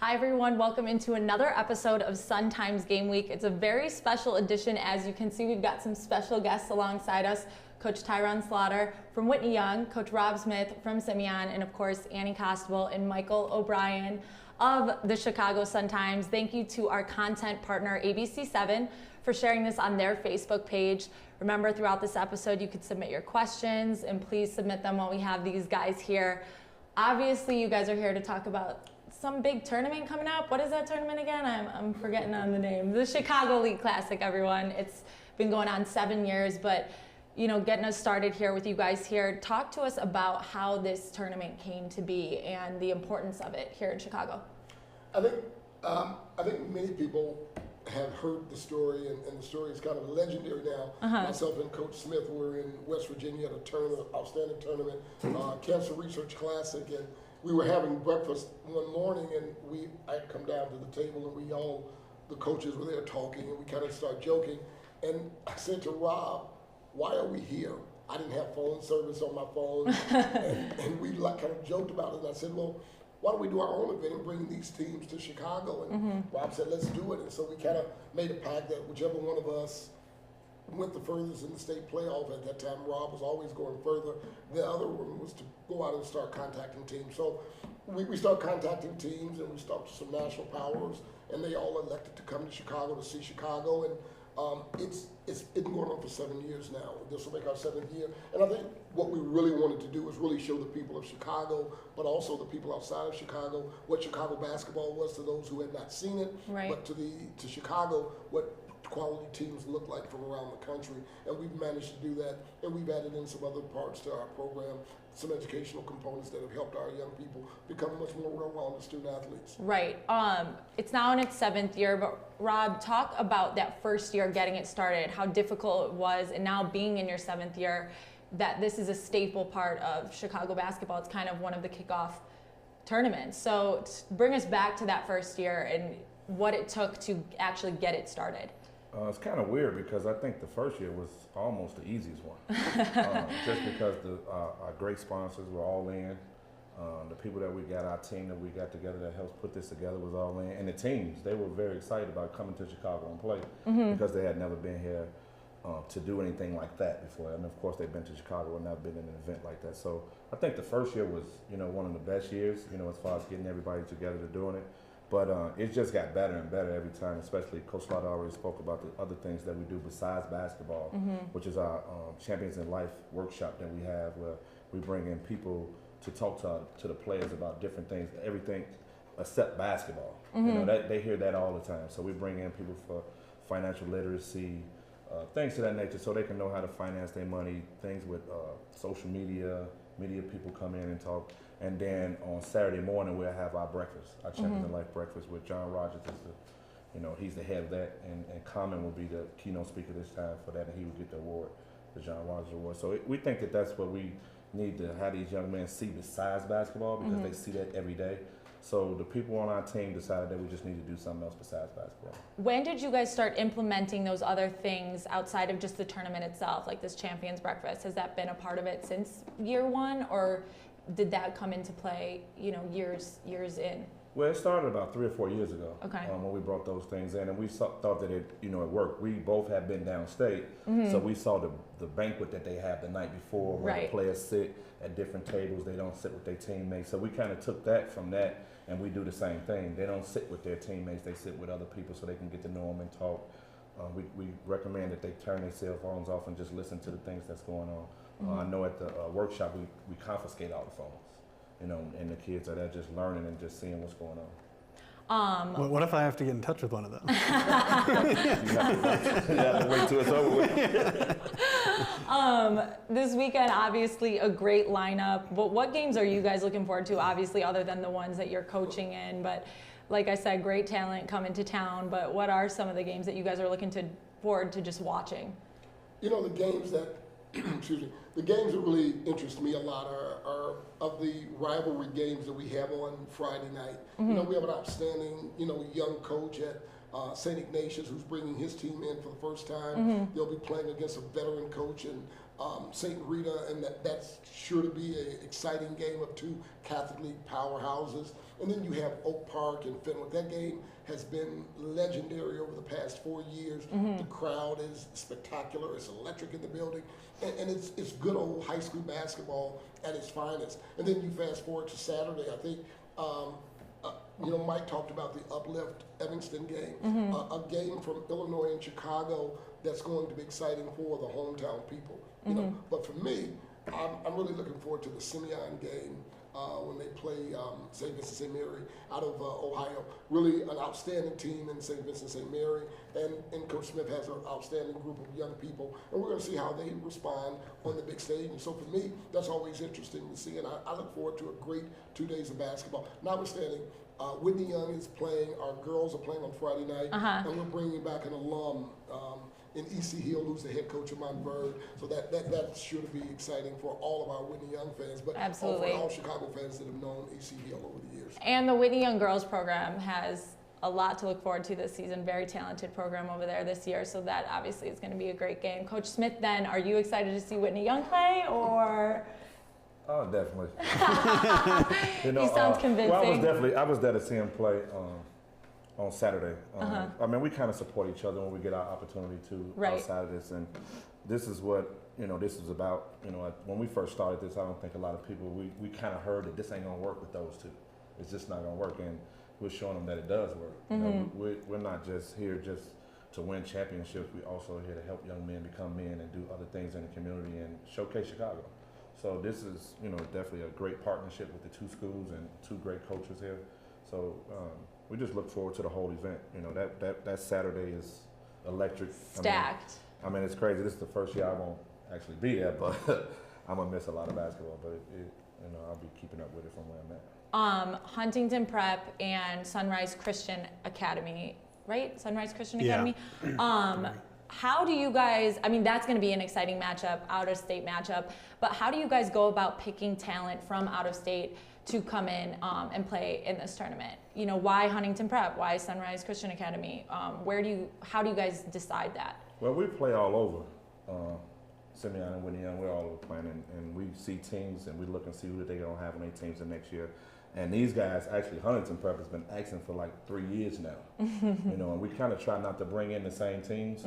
Hi everyone, welcome into another episode of Sun Times Game Week. It's a very special edition. As you can see, we've got some special guests alongside us. Coach Tyrone from Whitney Young, Coach Rob Smith from Simeon, and of course Annie Costable and Michael O'Brien of the Chicago Sun-Times. Thank you to our content partner ABC7 for sharing this on their Facebook page. Remember, throughout this episode you could submit your questions, and please submit them while we have these guys here. Obviously you guys are here to talk about some big tournament coming up. What is that tournament again? I'm forgetting on the name. The Chicago League Classic, everyone. It's been going on 7 years, but you know, getting us started here with you guys here, talk to us about how this tournament came to be and the importance of it here in Chicago. I think many people have heard the story, and the story is kind of legendary now. Myself and Coach Smith were in West Virginia at a tournament, outstanding tournament, Cancer Research Classic, and we were having breakfast one morning, and I had come down to the table, and the coaches were there talking, and we kind of started joking, and I said to Rob, why are we here? I didn't have phone service on my phone, and we kind of joked about it, and I said, well, why don't we do our own event and bring these teams to Chicago? And Rob said, let's do it. And so we kind of made a pact that whichever one of us went the furthest in the state playoff at that time, Rob was always going further. The other one was to go out and start contacting teams. So we started contacting teams, and we talked to some national powers, and they all elected to come to Chicago to see Chicago. And it's been going on for 7 years now. This will make our 7th year. And I think what we really wanted to do is really show the people of Chicago, but also the people outside of Chicago, what Chicago basketball was to those who had not seen it, right. But to Chicago, what quality teams look like from around the country. And we've managed to do that, and we've added in some other parts to our program, some educational components that have helped our young people become much more well-rounded student athletes. Right. It's now in its 7th year, but Rob, talk about that first year getting it started, how difficult it was, and now being in your 7th year, that this is a staple part of Chicago basketball. It's kind of one of the kickoff tournaments. So bring us back to that first year and what it took to actually get it started. It's kind of weird because I think the first year was almost the easiest one. Just because our great sponsors were all in. The people that we got, our team that we got together that helped put this together was all in. And the teams, they were very excited about coming to Chicago and play because they had never been here to do anything like that before. And of course they've been to Chicago and never been in an event like that. So I think the first year was, one of the best years, as far as getting everybody together to doing it. But it just got better and better every time, especially Coach Slaughter already spoke about the other things that we do besides basketball, which is our Champions in Life workshop that we have, where we bring in people to talk to the players about different things, everything except basketball. They hear that all the time. So we bring in people for financial literacy, things of that nature, so they can know how to finance their money, things with social media people come in and talk. And then on Saturday morning, we'll have our breakfast, our Champions in Life breakfast, with John Rogers he's the head of that, and Common will be the keynote speaker this time for that, and he will get the award, the John Rogers Award. So we think that that's what we need to have these young men see besides basketball, because they see that every day. So the people on our team decided that we just need to do something else besides basketball. When did you guys start implementing those other things outside of just the tournament itself, like this Champions Breakfast? Has that been a part of it since year one, or did that come into play, years in? Well, it started about 3 or 4 years ago. Okay. When we brought those things in, and we thought that it worked. We both had been downstate, so we saw the banquet that they have the night before, where the players sit at different tables. They don't sit with their teammates. So we kind of took that from that, and we do the same thing. They don't sit with their teammates. They sit with other people so they can get to know them and talk. We recommend that they turn their cell phones off and just listen to the things that's going on. I know at the workshop we confiscate all the phones, and the kids are there just learning and just seeing what's going on. What if I have to get in touch with one of them? You have to wait till it's over with. This weekend, obviously a great lineup, but what games are you guys looking forward to, obviously, other than the ones that you're coaching in? But like I said, great talent coming to town, but what are some of the games that you guys are looking forward to just watching? The games that the games that really interest me a lot are of the rivalry games that we have on Friday night. We have an outstanding, young coach at St. Ignatius who's bringing his team in for the first time. They'll be playing against a veteran coach in St. Rita, and that's sure to be an exciting game of two Catholic League powerhouses. And then you have Oak Park and Fenwick. That game has been legendary over the past 4 years. The crowd is spectacular. It's electric in the building. And it's good old high school basketball at its finest. And then you fast forward to Saturday. I think, Mike talked about the Uplift Evanston game, a game from Illinois and Chicago that's going to be exciting for the hometown people. You know, but for me, I'm really looking forward to the Simeon game when they play St. Vincent St. Mary out of Ohio. Really an outstanding team in St. Vincent St. Mary, and Coach Smith has an outstanding group of young people, and we're going to see how they respond on the big stage. And so for me, that's always interesting to see, and I look forward to a great 2 days of basketball. Notwithstanding, Whitney Young is playing. Our girls are playing on Friday night, and we're bringing back an alum in E.C. Hill, who's the head coach of Montverde. So that's sure to be exciting for all of our Whitney Young fans, but absolutely for all Chicago fans that have known E.C. Hill over the years. And the Whitney Young girls program has a lot to look forward to this season. Very talented program over there this year, so that obviously is going to be a great game. Coach Smith, then, are you excited to see Whitney Young play, or? Oh, definitely. He sounds convincing. Well, I was there to see him play on Saturday. I mean, we kind of support each other when we get our opportunity to outside of this, and this is what this is about. When we first started this, I don't think a lot of people we kind of heard that this ain't gonna work with those two. It's just not gonna work, and we're showing them that it does work. We're not just here just to win championships. We're also here to help young men become men and do other things in the community and showcase Chicago. So this is, definitely a great partnership with the two schools and two great coaches here. So we just look forward to the whole event. That Saturday is electric. Stacked. I mean, it's crazy. This is the first year I won't actually be there, but I'm gonna miss a lot of basketball. But I'll be keeping up with it from where I'm at. Huntington Prep and Sunrise Christian Academy, right? Sunrise Christian Academy. How do you guys, that's going to be an exciting matchup, out-of-state matchup, but how do you guys go about picking talent from out of state to come in and play in this tournament? Why Huntington Prep? Why Sunrise Christian Academy? How do you guys decide that? Well, we play all over. Simeon and Whitney Young, we're all over playing, and we see teams, and we look and see who they're going to have on their teams the next year. And these guys, actually, Huntington Prep has been asking for like 3 years now. And we kind of try not to bring in the same teams,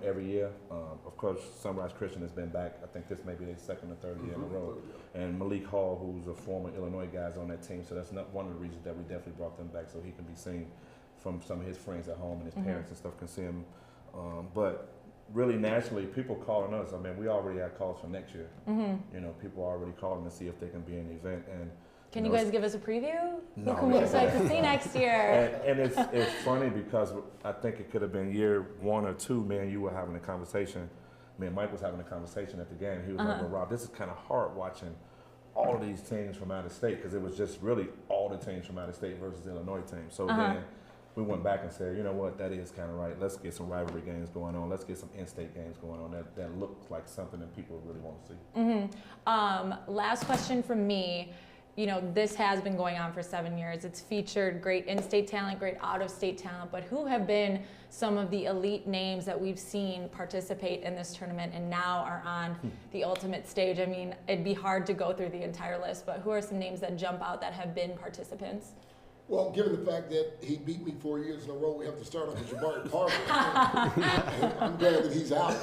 every year. Of course, Sunrise Christian has been back. I think this may be their second or third year in a row. And Malik Hall, who's a former Illinois guy, is on that team. So that's not one of the reasons that we definitely brought them back, so he can be seen from some of his friends at home, and his parents and stuff can see him. But really, nationally, people calling us. We already have calls for next year. People are already calling to see if they can be in the event. And can you guys give us a preview? No. Who can we expect to see next year? And it's funny because I think it could have been year 1 or 2, man, you were having a conversation. Me and Mike was having a conversation at the game. He was like, well, Rob, this is kind of hard watching all of these teams from out of state, because it was just really all the teams from out of state versus the Illinois team. So then we went back and said, you know what, that is kind of right. Let's get some rivalry games going on. Let's get some in-state games going on that looks like something that people really want to see. Last question from me. This has been going on for 7 years. It's featured great in-state talent, great out-of-state talent, but who have been some of the elite names that we've seen participate in this tournament and now are on the ultimate stage? It'd be hard to go through the entire list, but who are some names that jump out that have been participants? Well, given the fact that he beat me 4 years in a row, we have to start off with Jabari Parker. I'm glad that he's out.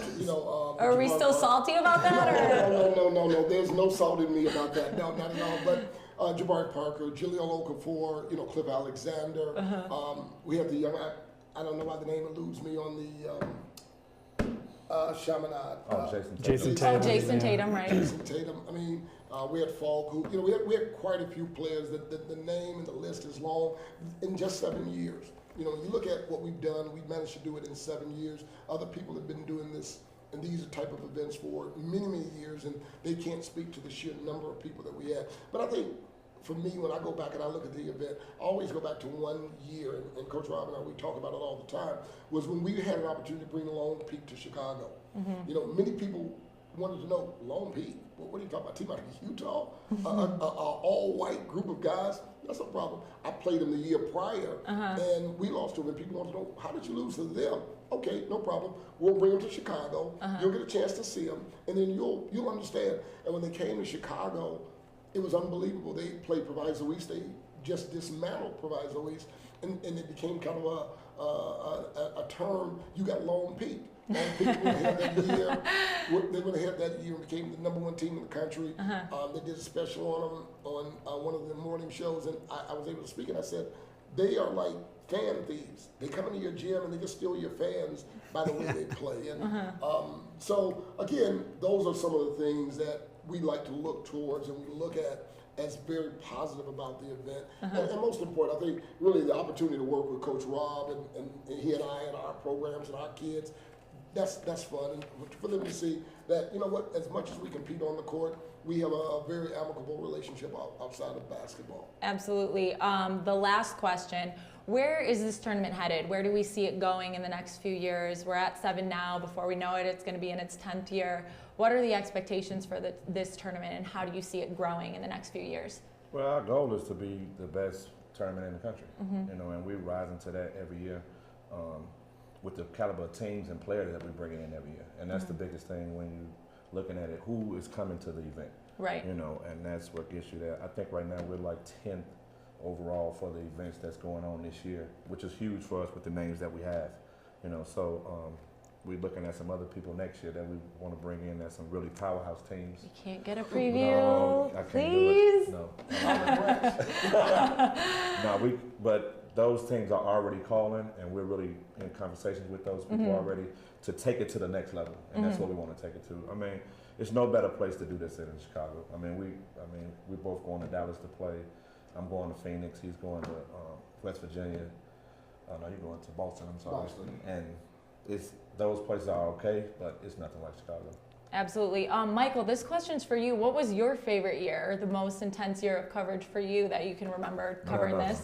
Are we still salty about that? No. There's no salt in me about that. No, not at all. But Jabari Parker, Jaleel Okafor, Cliff Alexander. We have the young. I don't know why the name eludes me on the Chaminade. Jason Tatum. Jason Tatum, right? Jason Tatum. We had Falk, who, we had quite a few players. The name and the list is long in just 7 years. When you look at what we've done, we've managed to do it in 7 years. Other people have been doing this and these type of events for many, many years, and they can't speak to the sheer number of people that we had. But I think, for me, when I go back and I look at the event, I always go back to 1 year, and Coach Rob and I, we talk about it all the time, was when we had an opportunity to bring Lone Peak to Chicago. Many people wanted to know, Lone Peak, what are you talking about? Team out of Utah? An all-white group of guys? That's no problem. I played them the year prior, and we lost to them, and people want to know, how did you lose to them? Okay, no problem. We'll bring them to Chicago. You'll get a chance to see them, and then you'll understand. And when they came to Chicago, it was unbelievable. They played Proviso East. They just dismantled Proviso East, and it became kind of a term. You got Lone Peak. Lone Peak went ahead that year. They went ahead that year and became the #1 team in the country. They did a special on them on one of the morning shows, and I was able to speak, and I said, they are like fan thieves. They come into your gym and they just steal your fans by the way they play. And so again, those are some of the things that we like to look towards and we look at as very positive about the event. And most important, I think really the opportunity to work with Coach Rob and he and I and our programs and our kids, that's fun. And for them to see that, you know what, as much as we compete on the court, we have a very amicable relationship outside of basketball. Absolutely. The last question, where is this tournament headed? Where do we see it going in the next few years? We're at 7 now. Before we know it, it's going to be in its 10th year. What are the expectations for this tournament, and how do you see it growing in the next few years? Well, our goal is to be the best tournament in the country, you know, and we rise into that every year with the caliber of teams and players that we bring in every year. And that's the biggest thing when you're looking at it, who is coming to the event. Right. You know, and that's what gets you there. I think right now we're like 10th overall for the events that's going on this year, which is huge for us with the names that we have. You know, so we're looking at some other people next year that we want to bring in as some really powerhouse teams. You can't get a preview, no, I can't please. Do it. No. But those teams are already calling, and we're really in conversations with those people already to take it to the next level, and that's what we want to take it to. I mean, there's no better place to do this than in Chicago. I mean, we're both going to Dallas to play. I'm going to Phoenix. He's going to West Virginia. No, you're going to Boston. I'm sorry. Boston. And those places are okay, but it's nothing like Chicago. Absolutely. Michael, this question's for you. What was your favorite year, or the most intense year of coverage for you that you can remember covering this?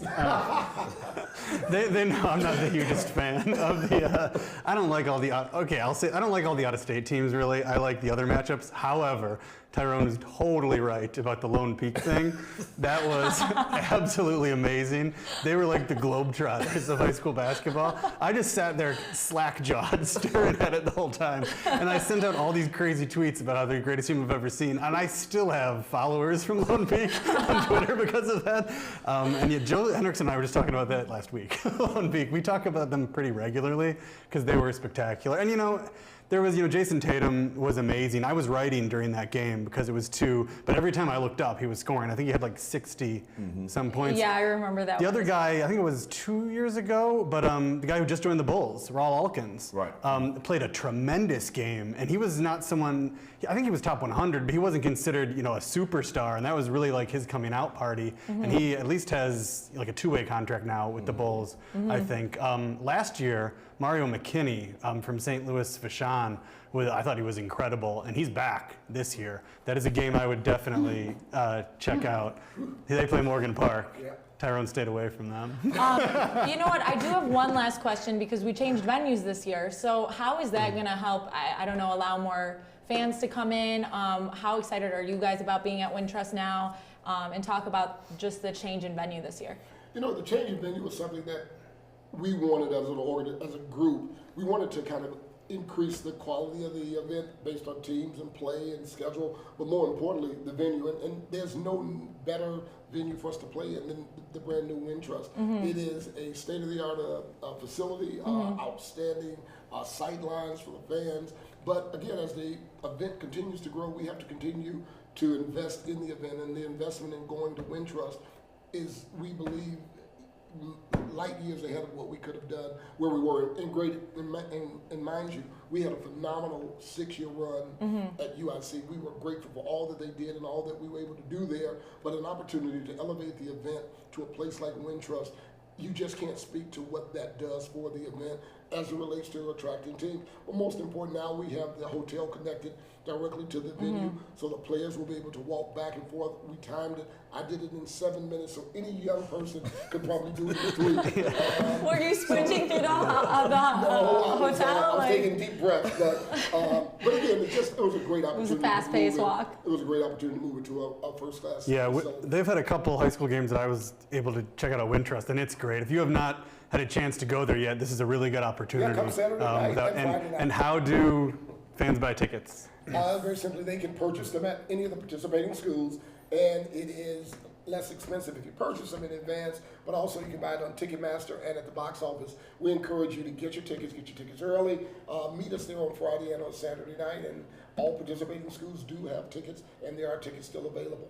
They know I'm not the hugest fan of the. I don't like all the. I'll say I don't like all the out-of-state teams really. I like the other matchups. However, Tyrone is totally right about the Lone Peak thing. That was absolutely amazing. They were like the Globetrotters of high school basketball. I just sat there slack-jawed, staring at it the whole time, and I sent out all these crazy tweets about how they're the greatest team I've ever seen, and I still have followers from Lone Peak on Twitter because of that. And yet, Joe Hendricks and I were just talking about that last week. Lone Peak, we talk about them pretty regularly because they were spectacular. And you know, there was, Jason Tatum was amazing. I was writing during that game because it was 2, but every time I looked up, he was scoring. I think he had like 60 some points. Yeah, I remember that. The other guy, I think it was 2 years ago, but the guy who just joined the Bulls, Raul Alkins, played a tremendous game, and he was not someone. I think he was top 100, but he wasn't considered, a superstar, and that was really like his coming out party. And he at least has like a 2-way contract now with the Bulls, I think. Last year, Mario McKinney from St. Louis Vashon, I thought he was incredible, and he's back this year. That is a game I would definitely check out. They play Morgan Park. Yeah. Tyrone stayed away from them. You know what? I do have one last question because we changed venues this year. So how is that going to help, I don't know, allow more fans to come in? How excited are you guys about being at Wintrust now? And talk about just the change in venue this year. The change in venue was something that we wanted as a group. We wanted to kind of increase the quality of the event based on teams and play and schedule, but more importantly, the venue. And there's no better venue for us to play in than the brand new Wintrust. It is a state-of-the-art facility, outstanding sightlines for the fans. But again, as the event continues to grow, we have to continue to invest in the event, and the investment in going to Wintrust is, we believe, light years ahead of what we could have done where we were. And mind you, we had a phenomenal 6-year run at UIC. We were grateful for all that they did and all that we were able to do there, but an opportunity to elevate the event to a place like Wintrust, you just can't speak to what that does for the event. as it relates to attracting teams. But most important now, we have the hotel connected directly to the venue, so the players will be able to walk back and forth. We timed it. I did it in 7 minutes, so any young person could probably do it in 3. Were you sprinting through the I was hotel? taking deep breaths, but again, it was a great opportunity. It was a fast-paced walk. It was a great opportunity to move it to a first-class. Yeah, they've had a couple high school games that I was able to check out at Wintrust, and it's great. If you have not had a chance to go there yet, this is a really good opportunity. Yeah, come Saturday night and Friday night. And how do fans buy tickets? Very simply, they can purchase them at any of the participating schools, and it is less expensive if you purchase them in advance, but also you can buy it on Ticketmaster and at the box office. We encourage you to get your tickets early. Meet us there on Friday and on Saturday night, and all participating schools do have tickets, and there are tickets still available.